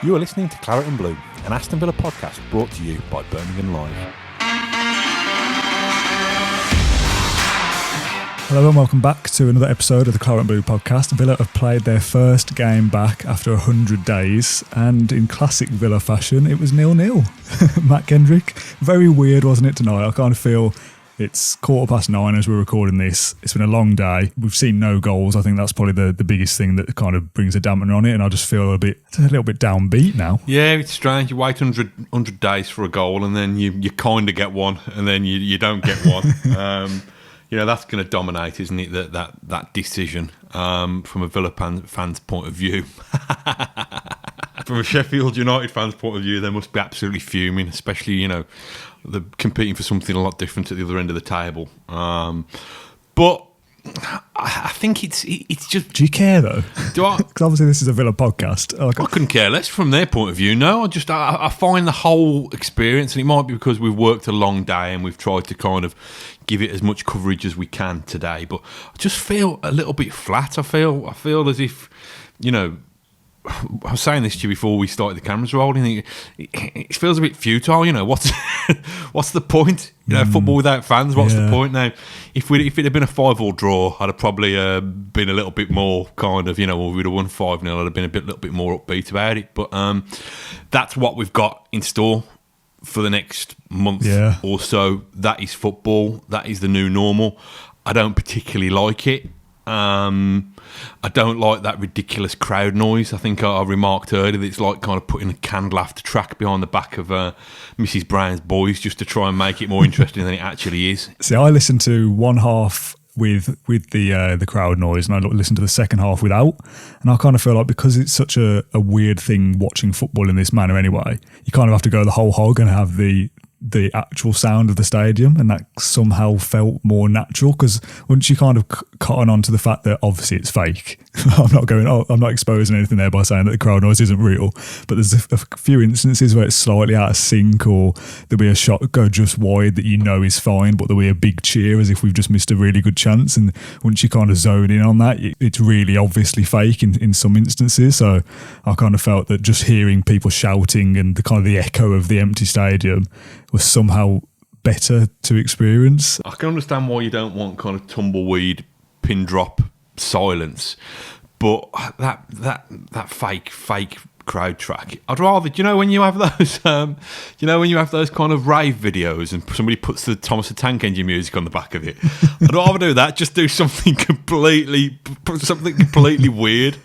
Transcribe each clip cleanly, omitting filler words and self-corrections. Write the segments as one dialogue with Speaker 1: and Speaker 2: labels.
Speaker 1: You are listening to Claret and Blue, an Aston Villa podcast brought to you by Birmingham Live.
Speaker 2: Hello and welcome back to another episode of the Claret and Blue podcast. Villa have played their first game back after 100 days, and in classic Villa fashion, it was 0-0. Matt Kendrick, very weird, wasn't it, tonight? I kind of feel it's 9:15 as we're recording this. It's been a long day. We've seen no goals. I think that's probably the biggest thing that kind of brings a dampener on it, and I just feel a little bit downbeat now.
Speaker 1: Yeah, it's strange. You wait 100 days for a goal, and then you kind of get one, and then you don't get one. That's going to dominate, isn't it? That decision from a Villa fan's point of view. From a Sheffield United fan's point of view, they must be absolutely fuming, especially they're competing for something a lot different at the other end of the table. But I think it's just.
Speaker 2: Do you care though?
Speaker 1: Do I?
Speaker 2: Because obviously this is a Villa podcast.
Speaker 1: I couldn't care less from their point of view. No, I find the whole experience, and it might be because we've worked a long day and we've tried to kind of give it as much coverage as we can today. But I just feel a little bit flat. I feel as if, I was saying this to you before we started the cameras rolling. It feels a bit futile. What's the point? Football without fans. What's the point now? If it had been a 5-5 draw, I'd have probably been a little bit more kind of we'd have won 5-0. I'd have been a little bit more upbeat about it. But that's what we've got in store for the next month or so. That is football. That is the new normal. I don't particularly like it. I don't like that ridiculous crowd noise. I think I remarked earlier that it's like kind of putting a canned laughter track behind the back of Mrs. Brown's Boys just to try and make it more interesting than it actually is.
Speaker 2: See, I listened to one half with the crowd noise, and I listened to the second half without, and I kind of feel like because it's such a weird thing watching football in this manner anyway, you kind of have to go the whole hog and have the actual sound of the stadium, and that somehow felt more natural, because once you kind of cotton on to the fact that obviously it's fake, I'm not exposing anything there by saying that the crowd noise isn't real, but there's a few instances where it's slightly out of sync, or there'll be a shot go just wide that is fine, but there'll be a big cheer as if we've just missed a really good chance, and once you kind of zone in on that, it's really obviously fake in some instances. So I kind of felt that just hearing people shouting and the kind of the echo of the empty stadium was somehow better to experience.
Speaker 1: I can understand why you don't want kind of tumbleweed pin drop silence, but that fake crowd track, I'd rather, when you have those when you have those kind of rave videos and somebody puts the Thomas the Tank Engine music on the back of it, I'd rather do that. Just do something completely weird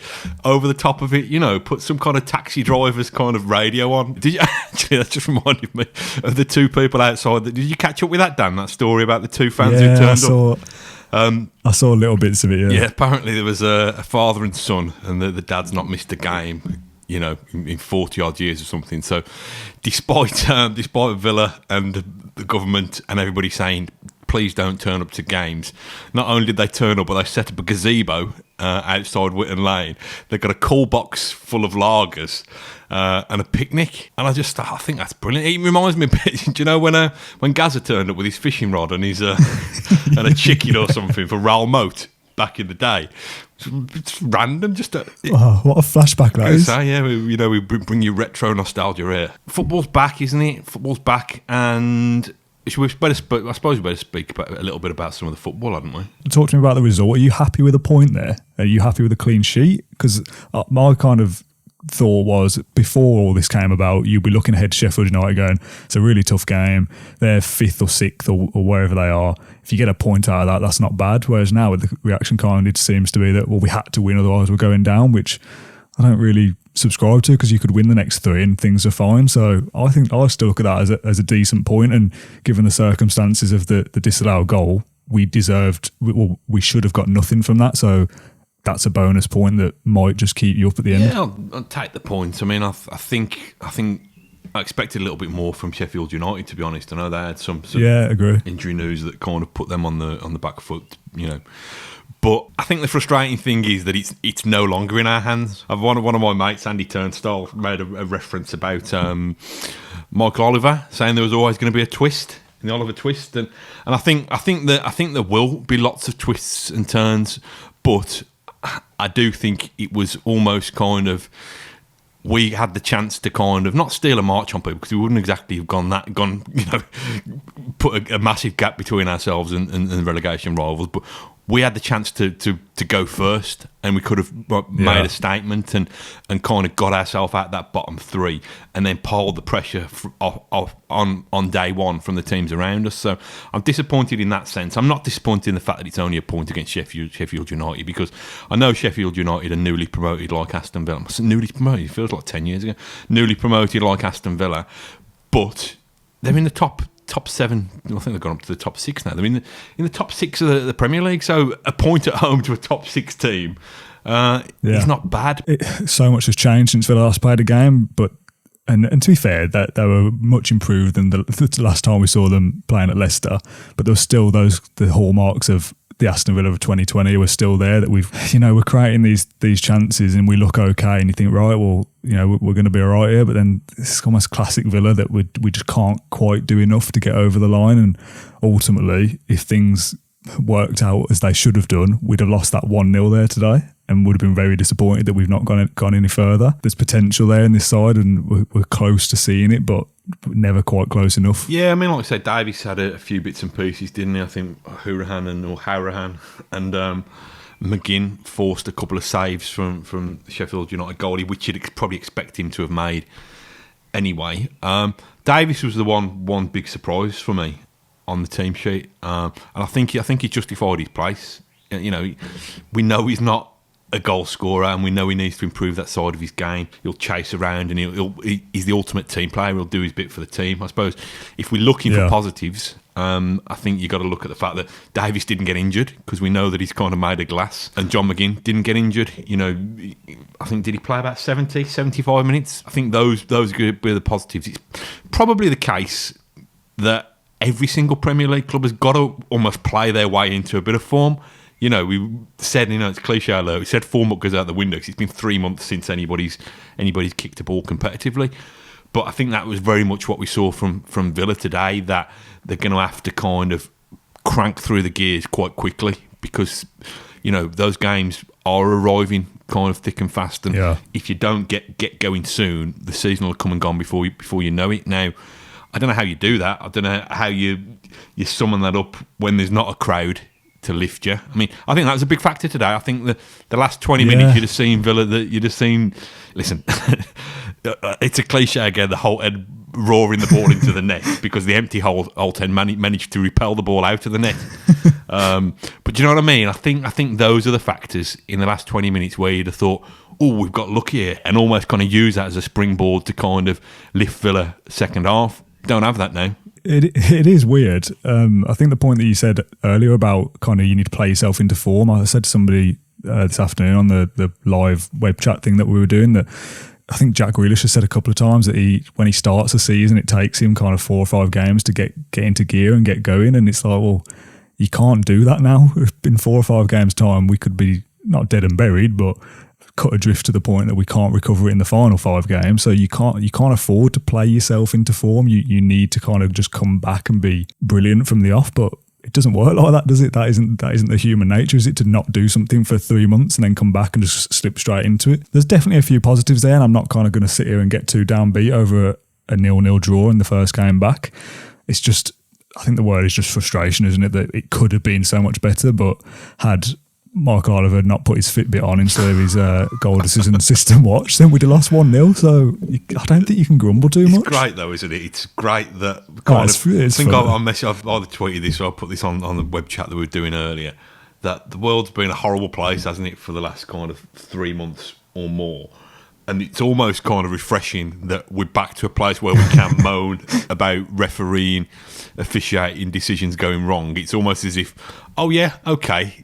Speaker 1: over the top of it. Put some kind of Taxi Driver's kind of radio on. Did you actually? That just reminded me of the two people outside. Did you catch up with that, Dan? That story about the two fans who turned up.
Speaker 2: I saw little bits of it. Yeah.
Speaker 1: Apparently there was a father and son, and the dad's not missed a game, in 40 odd years or something. So, despite Villa and the government and everybody saying, please don't turn up to games, not only did they turn up, but they set up a gazebo outside Whitton Lane. They've got a cool box full of lagers and a picnic, and I think that's brilliant. It reminds me a bit, do you know when Gazza turned up with his fishing rod and his and a chicken or something for Raoul Moat back in the day? It's random, what
Speaker 2: a flashback that is.
Speaker 1: We bring you retro nostalgia here. Football's back, isn't it? Football's back, and I suppose we better speak a little bit about some of the football, hadn't we?
Speaker 2: Talk to me about the result. Are you happy with a point there? Are you happy with a clean sheet? Because my kind of thought was, before all this came about, you'd be looking ahead to Sheffield United going, it's a really tough game. They're 5th or 6th or wherever they are. If you get a point out of that, that's not bad. Whereas now with the reaction kind of seems to be that, we had to win, otherwise we're going down, which I don't really subscribe to, because you could win the next 3 and things are fine. So I think I still look at that as a decent point, and given the circumstances of the disallowed goal, we should have got nothing from that. So that's a bonus point that might just keep you up at the end.
Speaker 1: Yeah, I'll take the point. I mean, I think I expected a little bit more from Sheffield United, to be honest. I know they had some
Speaker 2: agree.
Speaker 1: Injury news that kind of put them on the back foot, But I think the frustrating thing is that it's no longer in our hands. One of my mates, Andy Turnstile, made a reference about Michael Oliver, saying there was always going to be a twist in the Oliver twist, and I think there will be lots of twists and turns, but I do think it was almost kind of we had the chance to kind of not steal a march on people, because we wouldn't exactly have put a massive gap between ourselves and the relegation rivals, but we had the chance to go first, and we could have made a statement and kind of got ourselves out that bottom three, and then piled the pressure on day one from the teams around us. So I'm disappointed in that sense. I'm not disappointed in the fact that it's only a point against Sheffield United, because I know Sheffield United are newly promoted like Aston Villa. Newly promoted, it feels like 10 years ago. Newly promoted like Aston Villa, but they're in the top 7. I think they've gone up to the top 6 now. They're in the top 6 of the Premier League. So a point at home to a top 6 team is not bad.
Speaker 2: So much has changed since Villa last played a game, but and to be fair, that they were much improved than the last time we saw them playing at Leicester. But there was still the hallmarks of the Aston Villa of 2020 were still there, that we're creating these chances and we look okay, and you think, right, well, we're going to be all right here, but then it's almost classic Villa that we just can't quite do enough to get over the line. And ultimately, if things worked out as they should have done, we'd have lost that 1-0 there today, and would have been very disappointed that we've not gone any further. There's potential there in this side, and we're close to seeing it, but never quite close enough.
Speaker 1: Yeah, I mean, like I said, Davies had a few bits and pieces, didn't he? I think Hourahan and McGinn forced a couple of saves from Sheffield United goalie, which you'd probably expect him to have made anyway. Davies was the one big surprise for me on the team sheet, and I think he justified his place. We know he's not a goal scorer, and we know he needs to improve that side of his game. He'll chase around, and he's the ultimate team player. He'll do his bit for the team. I suppose if we're looking for positives, I think you've got to look at the fact that Davies didn't get injured, because we know that he's kind of made of glass, and John McGinn didn't get injured. I think, did he play about 70, 75 minutes? I think those could be the positives. It's probably the case that every single Premier League club has got to almost play their way into a bit of form. We said, it's cliche alert, we said form up goes out the window, because it's been 3 months since anybody's kicked a ball competitively. But I think that was very much what we saw from Villa today, that they're going to have to kind of crank through the gears quite quickly, because, those games are arriving kind of thick and fast. And if you don't get going soon, the season will come and gone before you know it. Now, I don't know how you do that. I don't know how you summon that up when there's not a crowd to lift you. I mean, I think that was a big factor today. I think the last 20 minutes you'd have seen Villa, listen, it's a cliche again, the whole end roaring the ball into the net, because the empty Holt end managed to repel the ball out of the net. But do you know what I mean? I think those are the factors in the last 20 minutes where you'd have thought, oh, we've got lucky here, and almost kind of use that as a springboard to kind of lift Villa second half. Don't have that now.
Speaker 2: It is weird. I think the point that you said earlier about kind of you need to play yourself into form, I said to somebody this afternoon on the live web chat thing that we were doing, that I think Jack Grealish has said a couple of times that when he starts a season, it takes him kind of 4 or 5 games to get into gear and get going, and it's like, well, you can't do that now. In 4 or 5 games time, we could be not dead and buried, but cut adrift to the point that we can't recover it in the final 5 games. So you can't afford to play yourself into form. You need to kind of just come back and be brilliant from the off, but it doesn't work like that, does it? That isn't the human nature, is it, to not do something for 3 months and then come back and just slip straight into it? There's definitely a few positives there, and I'm not kind of going to sit here and get too downbeat over a 0-0 draw in the first game back. It's just, I think the word is just frustration, isn't it? That it could have been so much better, but had Michael Oliver not put his Fitbit on instead of his goal decision system watch, then we'd have lost 1-0. So I don't think you can grumble too much.
Speaker 1: It's great though, isn't it? It's great that
Speaker 2: I think
Speaker 1: I've either tweeted this or I put this on the web chat that we were doing earlier, that the world's been a horrible place, hasn't it, for the last kind of 3 months or more. And it's almost kind of refreshing that we're back to a place where we can moan about refereeing, officiating, decisions going wrong. It's almost as if, oh yeah, okay,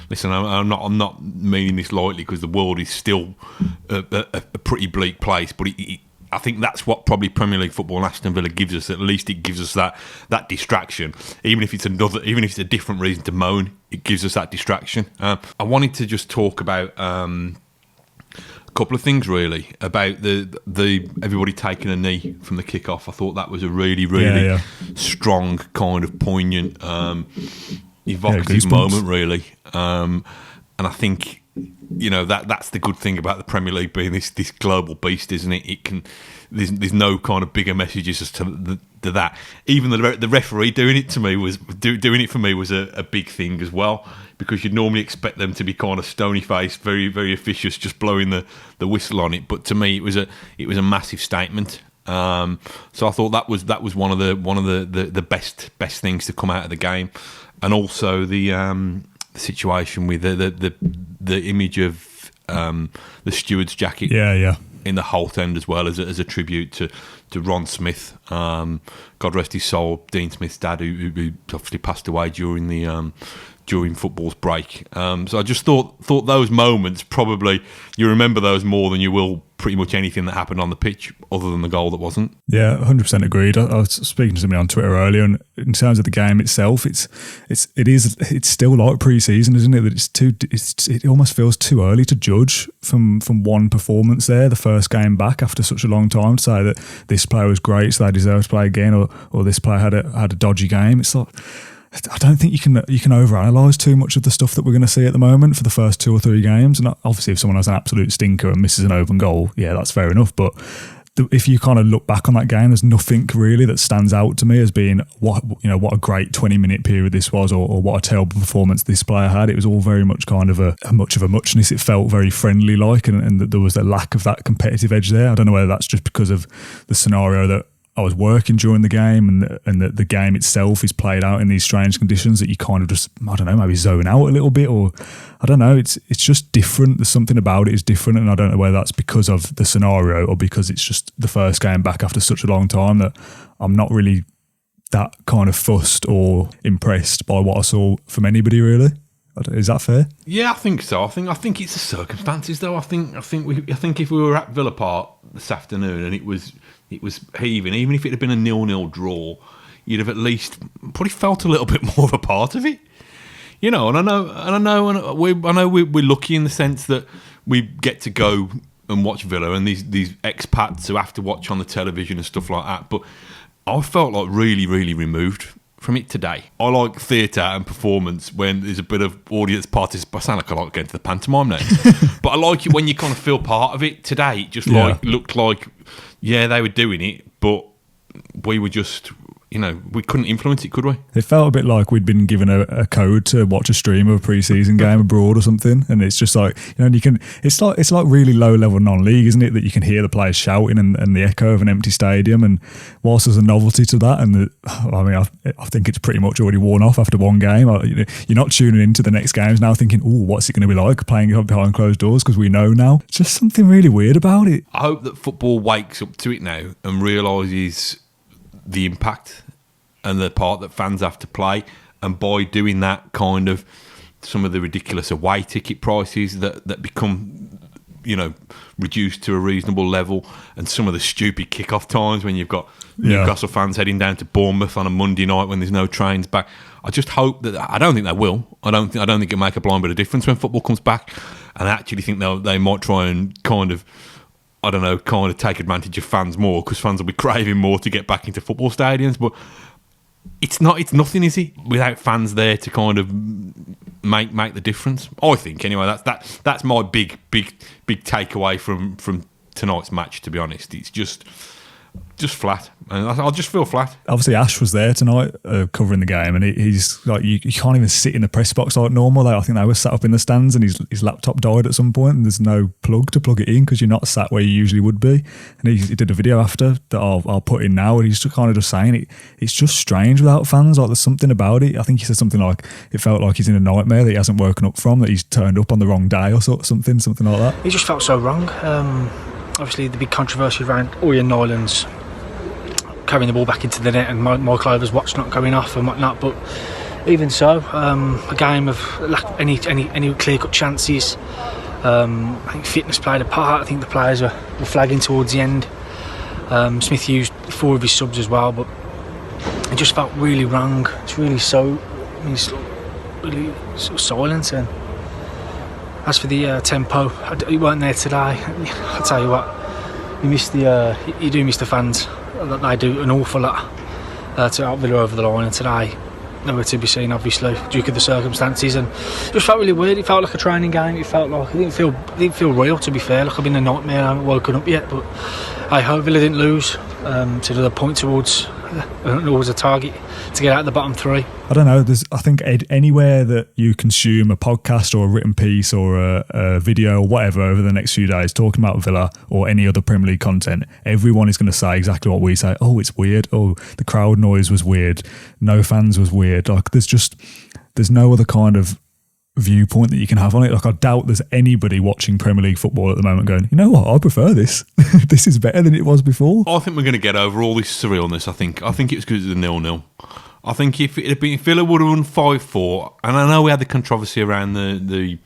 Speaker 1: listen, I'm not meaning this lightly, because the world is still a pretty bleak place. But I think that's what probably Premier League football and Aston Villa gives us. At least it gives us that distraction, even if it's a different reason to moan. It gives us that distraction. I wanted to just talk about couple of things really about the everybody taking a knee from the kickoff. I thought that was a really strong, kind of poignant, evocative moment really, and I think that's the good thing about the Premier League being this global beast, isn't it? It can. There's no kind of bigger messages as to that. Even the referee doing it for me was a big thing as well, because you'd normally expect them to be kind of stony faced, very very officious, just blowing the whistle on it. But to me, it was a massive statement. So I thought that was one of the best things to come out of the game, and also the situation with the image of the steward's jacket.
Speaker 2: Yeah.
Speaker 1: In the Holt end as well, as a tribute to Ron Smith, God rest his soul, Dean Smith's dad, who obviously passed away during football's break. So I just thought those moments, probably you remember those more than you will pretty much anything that happened on the pitch, other than the goal that wasn't.
Speaker 2: Yeah, 100% agreed. I was speaking to somebody on Twitter earlier, and in terms of the game itself, it's still like pre-season, isn't it? That it almost feels too early to judge from one performance there, the first game back after such a long time, to say that this player was great, so they deserve to play again, or this player had a dodgy game. It's like, I don't think you can overanalyze too much of the stuff that we're going to see at the moment for the first 2 or 3 games. And obviously, if someone has an absolute stinker and misses an open goal, yeah, that's fair enough. But if you kind of look back on that game, there's nothing really that stands out to me as being what a great 20-minute period this was, or what a terrible performance this player had. It was all very much kind of a muchness. It felt very friendly like, and there was a lack of that competitive edge there. I don't know whether that's just because of the scenario that I was working during the game, and the game itself is played out in these strange conditions that you kind of just, I don't know, maybe zone out a little bit, or I don't know, it's just different. There's something about it is different, and I don't know whether that's because of the scenario or because it's just the first game back after such a long time that I'm not really that kind of fussed or impressed by what I saw from anybody really. Is that fair?
Speaker 1: Yeah, I think so. I think it's the circumstances though. I think if we were at Villa Park this afternoon and it was heaving, even if it had been a 0-0 draw, you'd have at least probably felt a little bit more of a part of it. And I know we're lucky in the sense that we get to go and watch Villa, and these expats who have to watch on the television and stuff like that. But I felt like really, really removed from it today. I like theatre and performance when there's a bit of audience participation. I sound like I like going to the pantomime now. But I like it when you kind of feel part of it. Today, it just looked like, yeah, they were doing it, but we were just, we couldn't influence it, could we?
Speaker 2: It felt a bit like we'd been given a code to watch a stream of a pre-season game abroad or something, and it's just like, it's like really low level non-league, isn't it? That you can hear the players shouting and the echo of an empty stadium, and whilst there's a novelty to that, and I think it's pretty much already worn off after one game. You're not tuning into the next games now thinking, oh, what's it going to be like playing behind closed doors, because we know now. It's just something really weird about it.
Speaker 1: I hope that football wakes up to it now and realises the impact and the part that fans have to play, and by doing that, kind of some of the ridiculous away ticket prices that become reduced to a reasonable level, and some of the stupid kick-off times when you've got Newcastle fans heading down to Bournemouth on a Monday night when there's no trains back. I just hope that, I don't think they will. I don't think it'll make a blind bit of difference when football comes back, and I actually think they might try and kind of take advantage of fans more, because fans will be craving more to get back into football stadiums. But it's nothing, is it, without fans there to kind of make the difference? I think anyway. That's my big takeaway from tonight's match. To be honest, it's just flat, and I'll just feel flat.
Speaker 2: Obviously, Ash was there tonight covering the game, and he's like, you can't even sit in the press box like normal. Like, I think they were sat up in the stands, and his laptop died at some point, and there's no plug to plug it in because you're not sat where you usually would be. And he did a video after that I'll put in now, and he's kind of just saying it's just strange without fans. Like, there's something about it. I think he said something like it felt like he's in a nightmare that he hasn't woken up from, that he's turned up on the wrong day or something like that.
Speaker 3: It just felt so wrong. Obviously, the big controversy around Orjan Nyland's carrying the ball back into the net and Michael Over's watch not going off and whatnot, but even so, a game of any clear-cut chances. I think fitness played a part. I think the players were flagging towards the end. Smith used 4 of his subs as well, but it just felt really wrong. It's really really sort of silent. And as for the tempo, you weren't there today. I'll tell you what, you do miss the fans. That they do an awful lot to help Villa over the line, and today nowhere to be seen, obviously, due to the circumstances, and it just felt really weird. It felt like a training game. It felt like it didn't feel real, to be fair. Like I've been in a nightmare. I haven't woken up yet, but I hope Villa didn't lose to the point towards a target to get out of the bottom three.
Speaker 2: I don't know. I think anywhere that you consume a podcast or a written piece or a video or whatever over the next few days talking about Villa or any other Premier League content, everyone is going to say exactly what we say. Oh, it's weird. Oh, the crowd noise was weird. No fans was weird. Like there's no other kind of viewpoint that you can have on it. Like I doubt there's anybody watching Premier League football at the moment going, you know what, I prefer this. This is better than it was before.
Speaker 1: I think we're going to get over all this surrealness. I think it was because of the 0-0. I think if Villa would have won 5-4, and I know we had the controversy around the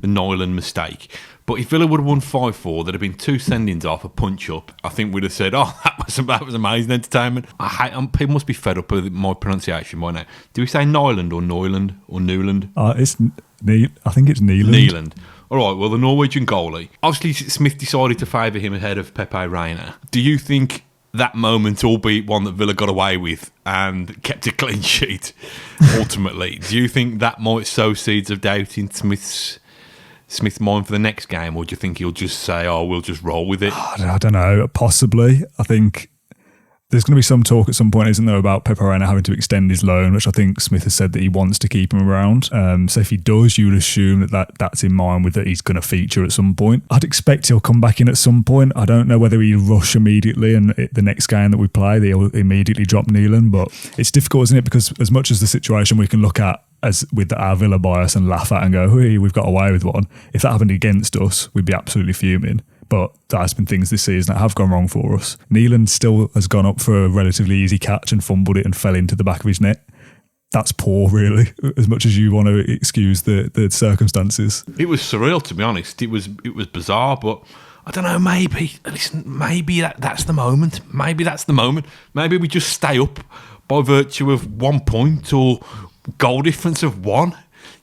Speaker 1: Nyland mistake, but if Villa would have won 5-4, there'd have been 2 sendings off, a punch up. I think we'd have said, "Oh, that was amazing entertainment." People must be fed up with my pronunciation by now. Do we say Nyland or Neuland or Newland?
Speaker 2: I think it's Nyland.
Speaker 1: Nyland. All right. Well, the Norwegian goalie. Obviously, Smith decided to favour him ahead of Pepe Reina. Do you think that moment, albeit one that Villa got away with and kept a clean sheet, ultimately, do you think that might sow seeds of doubt in Smith's mind for the next game, or do you think he'll just say, "Oh, we'll just roll with it"?
Speaker 2: I don't know. Possibly. I think there's going to be some talk at some point, isn't there, about Pepe Reina having to extend his loan, which I think Smith has said that he wants to keep him around. So if he does, you would assume that's in mind with that he's going to feature at some point. I'd expect he'll come back in at some point. I don't know whether he'll rush immediately and the next game that we play, they'll immediately drop Nyland. But it's difficult, isn't it? Because as much as the situation we can look at as with our Villa bias and laugh at and go, "Hey, we've got away with one." If that happened against us, we'd be absolutely fuming. But there has been things this season that have gone wrong for us. Nyland still has gone up for a relatively easy catch and fumbled it and fell into the back of his net. That's poor, really, as much as you want to excuse the circumstances.
Speaker 1: It was surreal, to be honest. It was bizarre, but I don't know, maybe that's the moment. Maybe that's the moment. Maybe we just stay up by virtue of 1 point or goal difference of 1.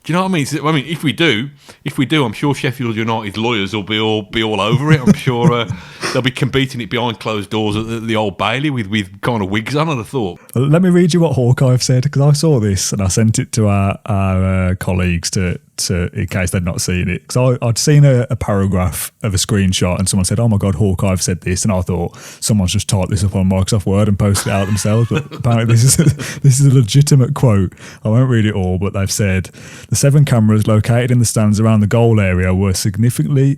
Speaker 1: Do you know what I mean? If we do, I'm sure Sheffield United lawyers will be all over it. I'm sure they'll be competing it behind closed doors at the Old Bailey with kind of wigs on, I'd have thought.
Speaker 2: Let me read you what Hawkeye said, because I saw this and I sent it to our colleagues to in case they'd not seen it. Because I'd seen a paragraph of a screenshot and someone said, "Oh my God, Hawkeye said this," and I thought someone's just typed this up on Microsoft Word and posted it out themselves. But apparently this is a legitimate quote. I won't read it all, but they've said the 7 cameras located in the stands around the goal area were significantly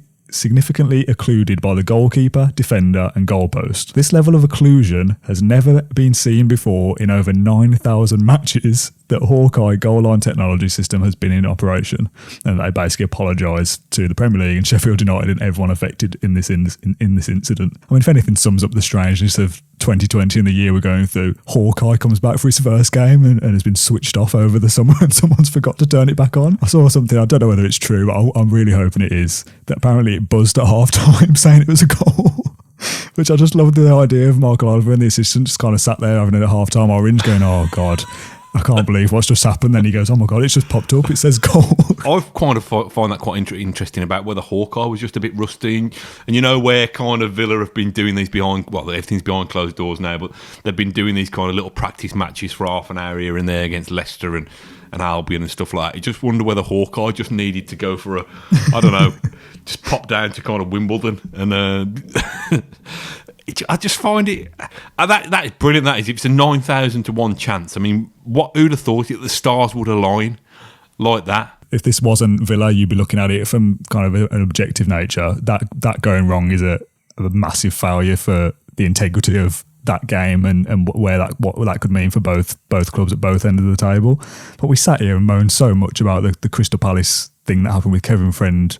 Speaker 2: occluded by the goalkeeper, defender and goalpost. This level of occlusion has never been seen before in over 9,000 matches that Hawkeye goal line technology system has been in operation. And they basically apologised to the Premier League and Sheffield United and everyone affected in this incident. I mean, if anything sums up the strangeness of 2020 and the year we're going through, Hawkeye comes back for his first game and has been switched off over the summer and someone's forgot to turn it back on. I saw something, I don't know whether it's true, but I'm really hoping it is, that apparently it buzzed at half time saying it was a goal. Which I just loved the idea of Michael Oliver and the assistant just kind of sat there having a half time orange going, "Oh God, I can't believe what's just happened." Then he goes, "Oh my God, it's just popped up. It says goal."
Speaker 1: I kind of find that quite interesting about whether Hawkeye was just a bit rusty. And you know where kind of Villa have been doing these everything's behind closed doors now, but they've been doing these kind of little practice matches for half an hour here and there against Leicester and Albion and stuff like that. You just wonder whether Hawkeye just needed to go for I don't know, just pop down to kind of Wimbledon and I just find it that is brilliant. That is, if it's a 9,000 to 1 chance. I mean, who'd have thought it? The stars would align like that.
Speaker 2: If this wasn't Villa, you'd be looking at it from kind of an objective nature. That going wrong is a massive failure for the integrity of that game and what that could mean for both clubs at both ends of the table. But we sat here and moaned so much about the Crystal Palace thing that happened with Kevin Friend.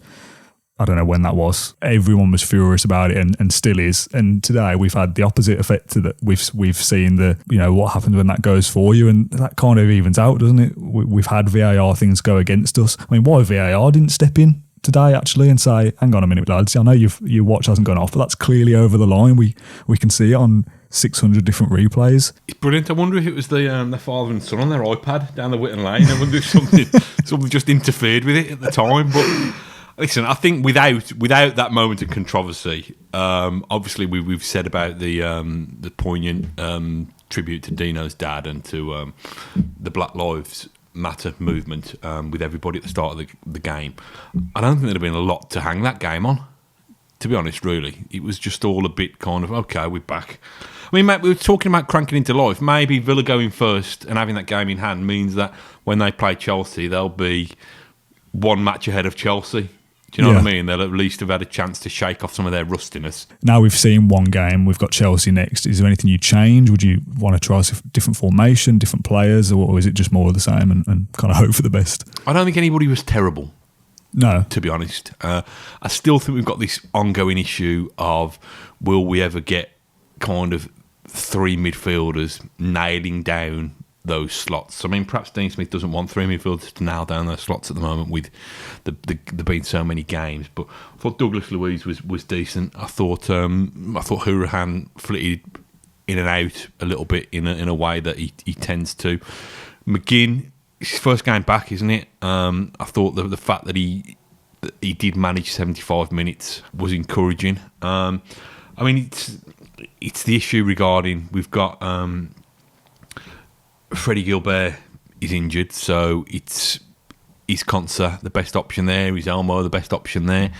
Speaker 2: I don't know when that was. Everyone was furious about it and still is. And today we've had the opposite effect to that. We've seen what happens when that goes for you, and that kind of evens out, doesn't it? We've had VAR things go against us. I mean, why VAR didn't step in today actually and say, "Hang on a minute, lads, I know your watch hasn't gone off, but that's clearly over the line. We can see it on 600 different replays."
Speaker 1: It's brilliant. I wonder if it was the father and son on their iPad down the Whitton Lane. I wonder if something just interfered with it at the time. But listen, I think without that moment of controversy, obviously we've said about the poignant tribute to Dino's dad and to the Black Lives Matter movement with everybody at the start of the game. I don't think there'd have been a lot to hang that game on, to be honest, really. It was just all a bit kind of, okay, we're back. I mean, mate, we were talking about cranking into life. Maybe Villa going first and having that game in hand means that when they play Chelsea, they'll be one match ahead of Chelsea. Do you know what I mean? They'll at least have had a chance to shake off some of their rustiness.
Speaker 2: Now we've seen one game, we've got Chelsea next. Is there anything you change? Would you want to try a different formation, different players, or is it just more of the same and kind of hope for the best?
Speaker 1: I don't think anybody was terrible.
Speaker 2: No.
Speaker 1: To be honest. I still think we've got this ongoing issue of will we ever get kind of three midfielders nailing down those slots. I mean, perhaps Dean Smith doesn't want three midfielders to nail down those slots at the moment with there being so many games. But I thought Douglas Luiz was decent. I thought Hourihane flitted in and out a little bit in a way that he tends to. McGinn, it's his first game back, isn't it? I thought the fact that he did manage 75 minutes was encouraging. I mean, it's the issue regarding we've got. Freddie Gilbert is injured, so is Konsa the best option there? Is Elmo the best option there?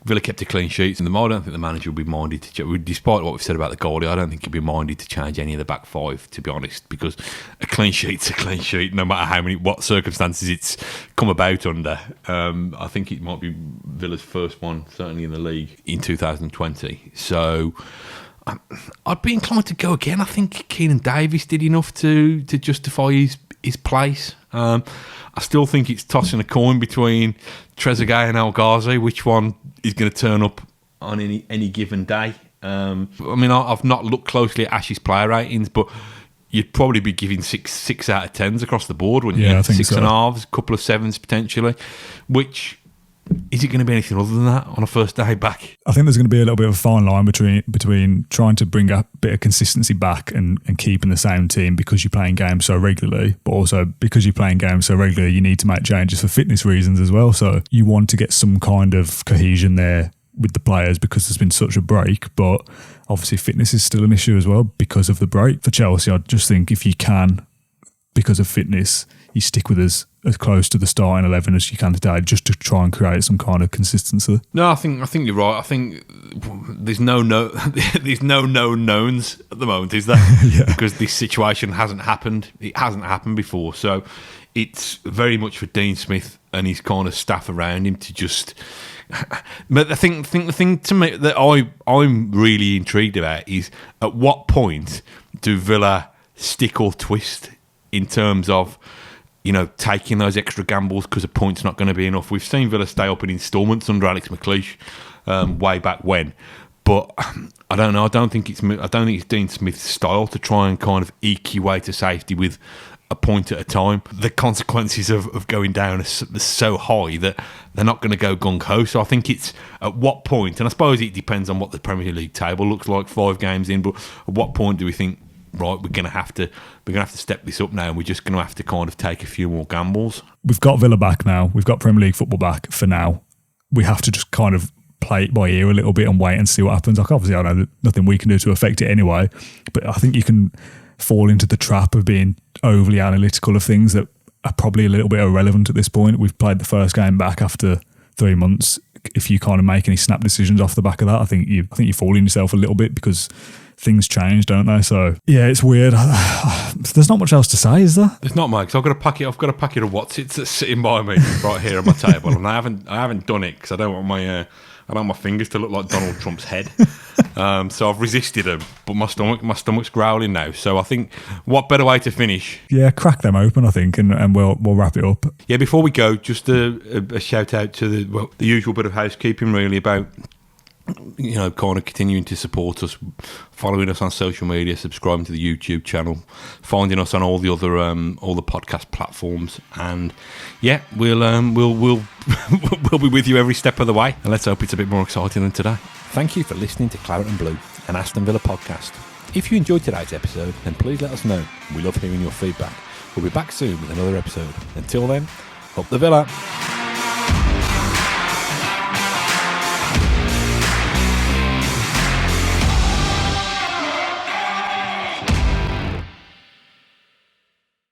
Speaker 1: Villa kept a clean sheet, and I don't think the manager will be minded to. Despite what we've said about the goalie, I don't think he'll be minded to change any of the back five, to be honest, because a clean sheet's a clean sheet, no matter what circumstances it's come about under. I think it might be Villa's first one, certainly in the league, in 2020. So I'd be inclined to go again. I think Keenan Davis did enough to justify his place. I still think it's tossing a coin between Trezeguet and El Ghazi, which one is going to turn up on any given day. I mean, I've not looked closely at Ash's player ratings, but you'd probably be giving six out of 10s across the board, wouldn't you?
Speaker 2: Yeah, I think
Speaker 1: 6.5s, a couple of 7s potentially, which... Is it going to be anything other than that on a first day back?
Speaker 2: I think there's going to be a little bit of a fine line between trying to bring a bit of consistency back and keeping the same team because you're playing games so regularly, but also because you're playing games so regularly, you need to make changes for fitness reasons as well. So you want to get some kind of cohesion there with the players because there's been such a break, but obviously fitness is still an issue as well because of the break. For Chelsea, I just think if you can, because of fitness, you stick with us as close to the starting 11 as you can today, just to try and create some kind of consistency.
Speaker 1: No, I think you're right. I think there's no known knowns at the moment, is there?
Speaker 2: Yeah.
Speaker 1: Because this situation hasn't happened. It hasn't happened before, so it's very much for Dean Smith and his kind of staff around him to just. But I think the thing to me that I'm really intrigued about is at what point do Villa stick or twist in terms of, you know, taking those extra gambles because a point's not going to be enough. We've seen Villa stay up in instalments under Alex McLeish way back when, but I don't know. I don't think it's Dean Smith's style to try and kind of eke your way to safety with a point at a time. The consequences of going down are so high that they're not going to go gung-ho. So I think it's at what point, and I suppose it depends on what the Premier League table looks like 5 games in, but at what point do we think, right, we're going to have to step this up now, and we're just going to have to kind of take a few more gambles.
Speaker 2: We've got Villa back now. We've got Premier League football back for now. We have to just kind of play it by ear a little bit and wait and see what happens. Like, obviously, I know that nothing we can do to affect it anyway, but I think you can fall into the trap of being overly analytical of things that are probably a little bit irrelevant at this point. We've played the first game back after 3 months. If you kind of make any snap decisions off the back of that, I think you're fooling yourself a little bit because things change, don't they? So yeah, it's weird. There's not much else to say, is there?
Speaker 1: There's not, Mike. So I've got a packet of Wotsits that's sitting by me right here on my table, and I haven't done it because I don't want my fingers to look like Donald Trump's head. So I've resisted them, but my stomach's growling now. So I think what better way to finish?
Speaker 2: Yeah, crack them open, I think, and we'll wrap it up.
Speaker 1: Yeah, before we go, just a shout out to the usual bit of housekeeping, really, about, you know, kind of continuing to support us, following us on social media, subscribing to the YouTube channel, finding us on all the other all the podcast platforms, and yeah, we'll we'll be with you every step of the way, and let's hope it's a bit more exciting than today. Thank you for listening to Claret and Blue, an Aston Villa podcast. If you enjoyed today's episode, then please let us know. We love hearing your feedback. We'll be back soon with another episode. Until then, up the Villa.